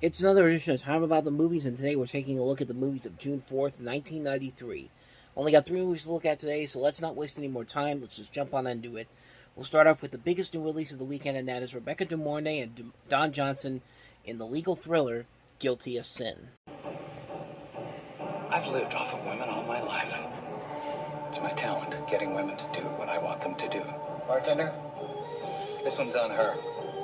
It's another edition of Time About the Movies, and today we're taking a look at the movies of June 4th, 1993. Only got 3 movies to look at today, so let's not waste any more time. Let's just jump on into it. We'll start off with the biggest new release of the weekend, and that is Rebecca De Mornay and Don Johnson in the legal thriller, Guilty as Sin. I've lived off of women all my life. It's my talent, getting women to do what I want them to do. Bartender, this one's on her.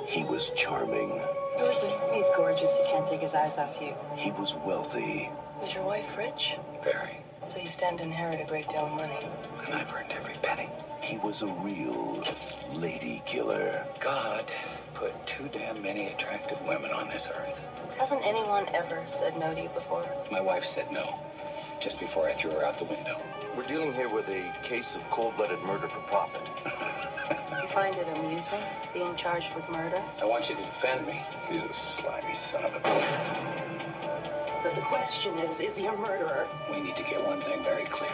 He was charming. Who is he? He's gorgeous. He can't take his eyes off you. He was wealthy. Is your wife rich? Very. So you stand to inherit a great deal of money. And I've earned every penny. He was a real lady killer. God put too damn many attractive women on this earth. Hasn't anyone ever said no to you before? My wife said no, just before I threw her out the window. We're dealing here with a case of cold-blooded murder for profit. You find it amusing, being charged with murder? I want you to defend me. He's a slimy son of a... But the question is he a murderer? We need to get one thing very clear.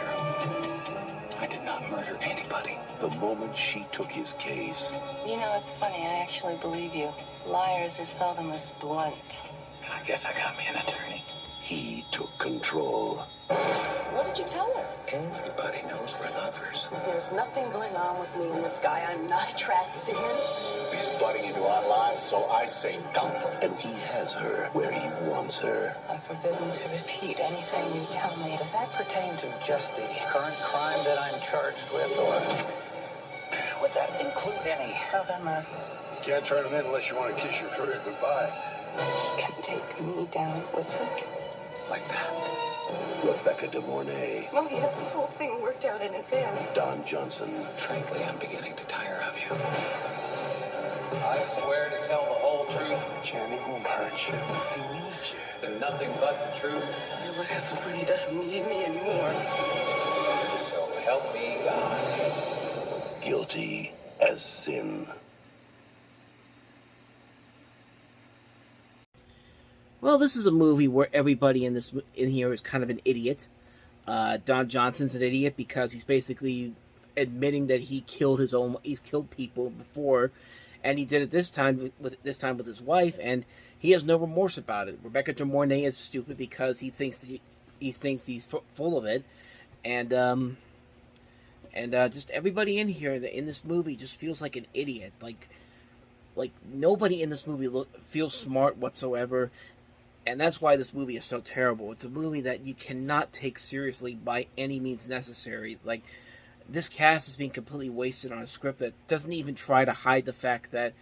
I did not murder anybody. The moment she took his case... You know, it's funny, I actually believe you. Liars are seldom as blunt. I guess I got me an attorney. He took control. What did you tell her? Everybody knows we're lovers. There's nothing going on with me and this guy. I'm not attracted to him. He's butting into our lives, so I say dump. And he has her where he wants her. I'm forbidden to repeat anything you tell me. Does that pertain to just the current crime that I'm charged with, or would that include any Other murders. Can't turn him in unless you want to kiss your career goodbye. He can take me down with him. like that? Rebecca De Mornay. Well, he had this whole thing worked out in advance. Don Johnson. Frankly, I'm beginning to tire of you. I swear to tell the whole truth, Jeremy won't hurt you. He needs you. and nothing but the truth. And what happens when he doesn't need me anymore? So help me God. Guilty as Sin. Well, this is a movie where everybody in here is kind of an idiot. Don Johnson's an idiot because he's basically admitting that he's killed people before, and he did it this time with his wife, and he has no remorse about it. Rebecca De Mornay is stupid because he thinks he's full of it, and just everybody in here in this movie just feels like an idiot. Like nobody in this movie feels smart whatsoever. And that's why this movie is so terrible. It's a movie that you cannot take seriously by any means necessary. Like, this cast is being completely wasted on a script that doesn't even try to hide the fact that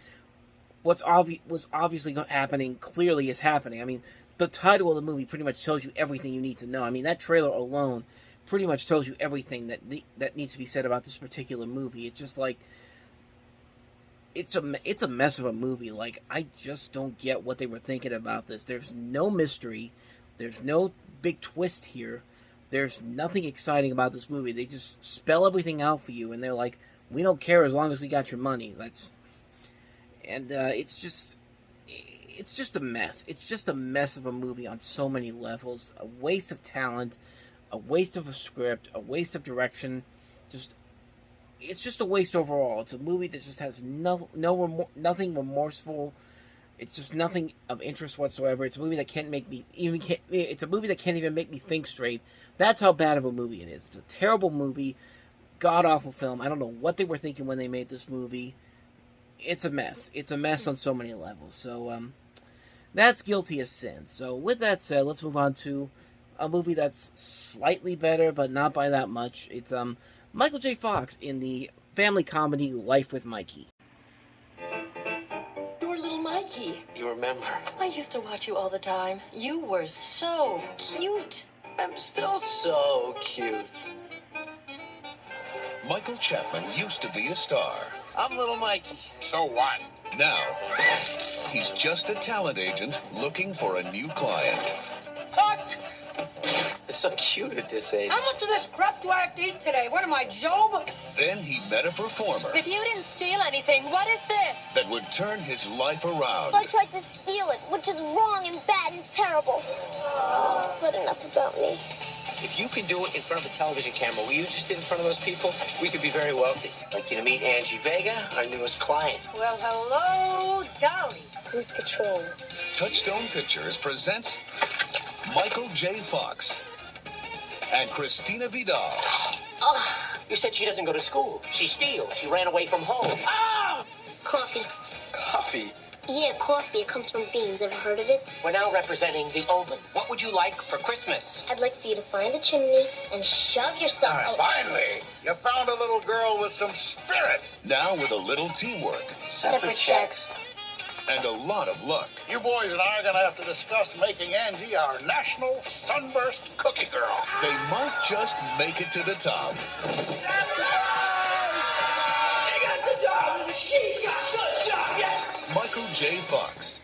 what's obviously happening clearly is happening. I mean, the title of the movie pretty much tells you everything you need to know. I mean, that trailer alone pretty much tells you everything that needs to be said about this particular movie. It's just like... It's a mess of a movie. Like, I just don't get what they were thinking about this. There's no mystery. There's no big twist here. There's nothing exciting about this movie. They just spell everything out for you, and they're like, we don't care as long as we got your money. It's just a mess. It's just a mess of a movie on so many levels. A waste of talent, a waste of a script, a waste of direction. It's just a waste overall. It's a movie that just has nothing remorseful. It's just nothing of interest whatsoever. It's a movie that It's a movie that can't even make me think straight. That's how bad of a movie it is. It's a terrible movie, god awful film. I don't know what they were thinking when they made this movie. It's a mess. It's a mess on so many levels. So that's Guilty as Sin. So with that said, let's move on to a movie that's slightly better, but not by that much. It's Michael J. Fox in the family comedy Life with Mikey. You're little Mikey. You remember? I used to watch you all the time. You were so cute. I'm still so cute. Michael Chapman used to be a star. I'm little Mikey. So what? Now, he's just a talent agent looking for a new client. Cut! It's so cute at this age. How much of this crap do I have to eat today? What am I, Job? Then he met a performer If you didn't steal anything, what is this? that would turn his life around. I tried to steal it, which is wrong and bad and terrible. But enough about me. If you could do it in front of a television camera, were you just in front of those people, we could be very wealthy. Like you to meet Angie Vega, our newest client. Well, hello, Dolly. Who's the troll? Touchstone Pictures presents Michael J. Fox and Christina Vidal. Oh, you said she doesn't go to school. She steals. She ran away from home. Ah! Coffee. Coffee? Yeah, coffee. It comes from beans. Ever heard of it? We're now representing the oven. What would you like for Christmas? I'd like for you to find the chimney and shove yourself out. Finally, you found a little girl with some spirit. Now with a little teamwork Separate checks. and a lot of luck. You boys and I are gonna have to discuss making Angie our national sunburst cookie girl. They might just make it to the top. She got the job! She got the job! Yes! Michael J. Fox,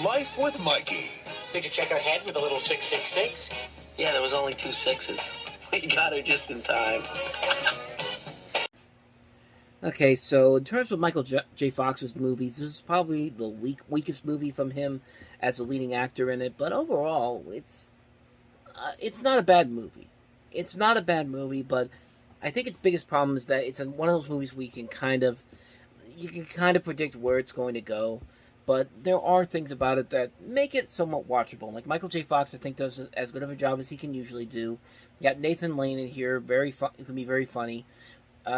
Life with Mikey. Did you check her head with a little 666? Yeah, there was only 2 6s. We got her just in time. Okay, so in terms of Michael J. Fox's movies, this is probably the weakest movie from him as a leading actor in it. But overall, it's not a bad movie. It's not a bad movie, but I think its biggest problem is that it's one of those movies where you can kind of predict where it's going to go. But there are things about it that make it somewhat watchable. Like Michael J. Fox, I think does as good of a job as he can usually do. You got Nathan Lane in here, who can be very funny.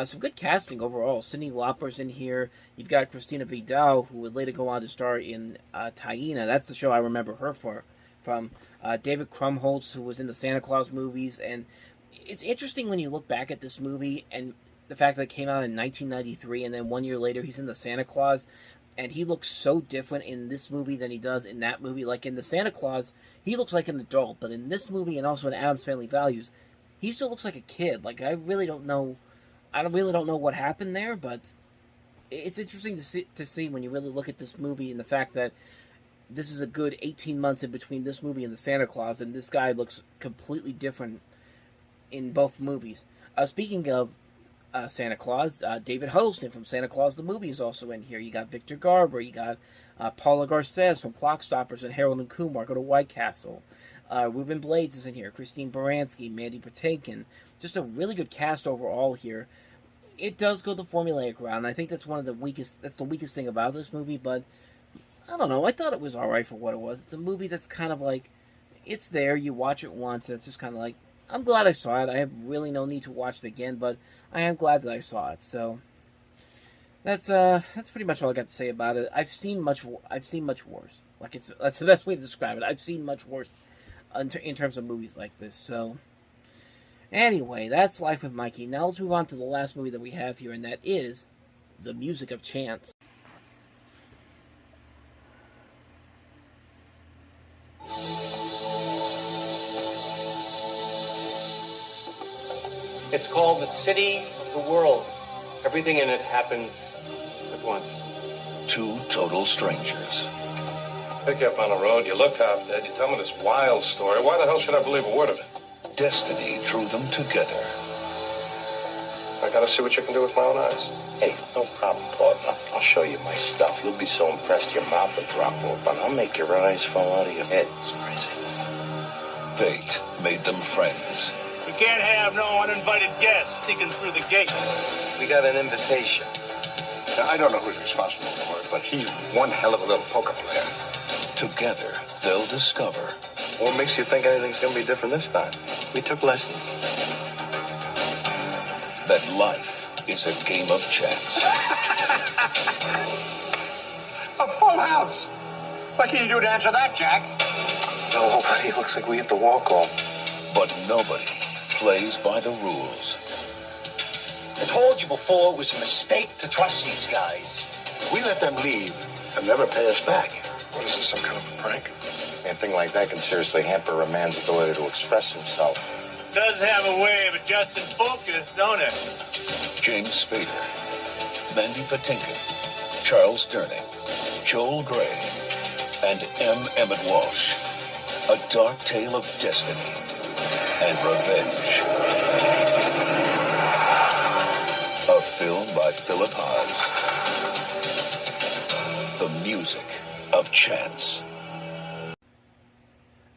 Some good casting overall. Cyndi Lauper's in here. You've got Christina Vidal, who would later go on to star in Taina. That's the show I remember her from. David Krumholtz, who was in the Santa Claus movies. And it's interesting when you look back at this movie and the fact that it came out in 1993, and then 1 year later he's in the Santa Claus, and he looks so different in this movie than he does in that movie. Like in the Santa Claus, he looks like an adult, but in this movie and also in Addams Family Values, he still looks like a kid. Like I really don't know what happened there, but it's interesting to see when you really look at this movie and the fact that this is a good 18 months in between this movie and the Santa Claus, and this guy looks completely different in both movies. Speaking of Santa Claus, David Huddleston from Santa Claus the movie is also in here. You got Victor Garber, you got Paula Garces from Clock Stoppers and Harold and Kumar Go to White Castle. Ruben Blades is in here, Christine Baranski, Mandy Patinkin. Just a really good cast overall here. It does go the formulaic route, and I think that's the weakest thing about this movie, but I don't know, I thought it was alright for what it was. It's a movie that's kind of like, it's there, you watch it once, and it's just kind of like, I'm glad I saw it. I have really no need to watch it again, but I am glad that I saw it. So that's pretty much all I got to say about it. I've seen much worse. That's the best way to describe it. I've seen much worse in terms of movies like this. So anyway, that's Life with Mikey. Now let's move on to the last movie that we have here, and that is The Music of Chance. It's called The City of the World. Everything in it happens at once. 2 total strangers. Pick you up on the road, you look half dead, you tell me this wild story. Why the hell should I believe a word of it? Destiny drew them together. I gotta see what you can do with my own eyes. Hey, no problem, partner. I'll show you my stuff. You'll be so impressed your mouth will drop open. I'll make your eyes fall out of your head. It's crazy. Fate made them friends. You can't have no uninvited guests sneaking through the gate. We got an invitation. Now, I don't know who's responsible for it, but he's one hell of a little poker player. Together, they'll discover. What makes you think anything's gonna be different this time? We took lessons. That life is a game of chance. A full house! What can you do to answer that, Jack? Nobody. Looks like we hit the walk home. But nobody plays by the rules. I told you before it was a mistake to trust these guys. We let them leave and never pay us back. What is this, some kind of a prank? Anything like that can seriously hamper a man's ability to express himself. Does have a way of adjusting focus, don't it? James Spader, Mandy Patinkin, Charles Durning, Joel Grey, and M. Emmett Walsh. A dark tale of destiny and revenge. A film by Philip Haas. The Music of Chance.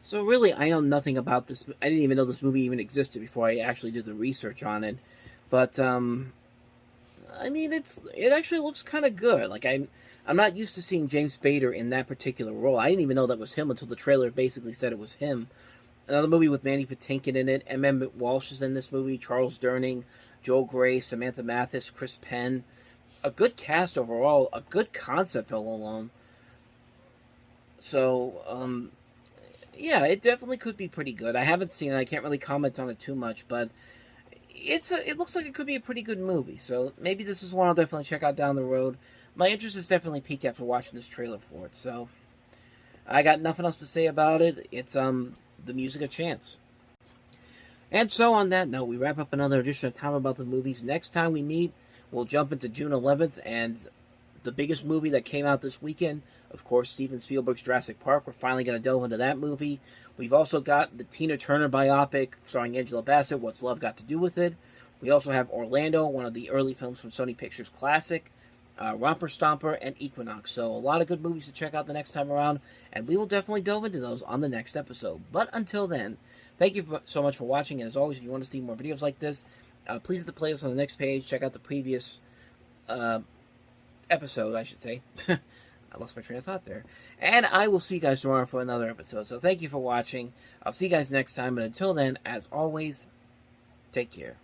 So really, I know nothing about this. I didn't even know this movie even existed before I actually did the research on it. But I mean, it actually looks kind of good. Like I'm not used to seeing James Spader in that particular role. I didn't even know that was him until the trailer basically said it was him. Another movie with Mandy Patinkin in it. M. Walsh is in this movie. Charles Durning, Joel Grey, Samantha Mathis, Chris Penn. A good cast overall. A good concept all along. So, yeah, it definitely could be pretty good. I haven't seen it. I can't really comment on it too much, but it looks like it could be a pretty good movie. So maybe this is one I'll definitely check out down the road. My interest is definitely piqued after watching this trailer for it. So I got nothing else to say about it. It's the music of chance. And so on that note, we wrap up another edition of Time About the Movies. Next time we meet, we'll jump into June 11th and the biggest movie that came out this weekend, of course, Steven Spielberg's Jurassic Park. We're finally going to delve into that movie. We've also got the Tina Turner biopic starring Angela Bassett, What's Love Got to Do with It? We also have Orlando, one of the early films from Sony Pictures Classic, Romper Stomper, and Equinox. So a lot of good movies to check out the next time around, and we will definitely delve into those on the next episode. But until then, thank you so much for watching, and as always, if you want to see more videos like this, please hit the playlist on the next page. Check out the previous episode, I should say. I lost my train of thought there. And I will see you guys tomorrow for another episode. So thank you for watching. I'll see you guys next time, but until then, as always, take care.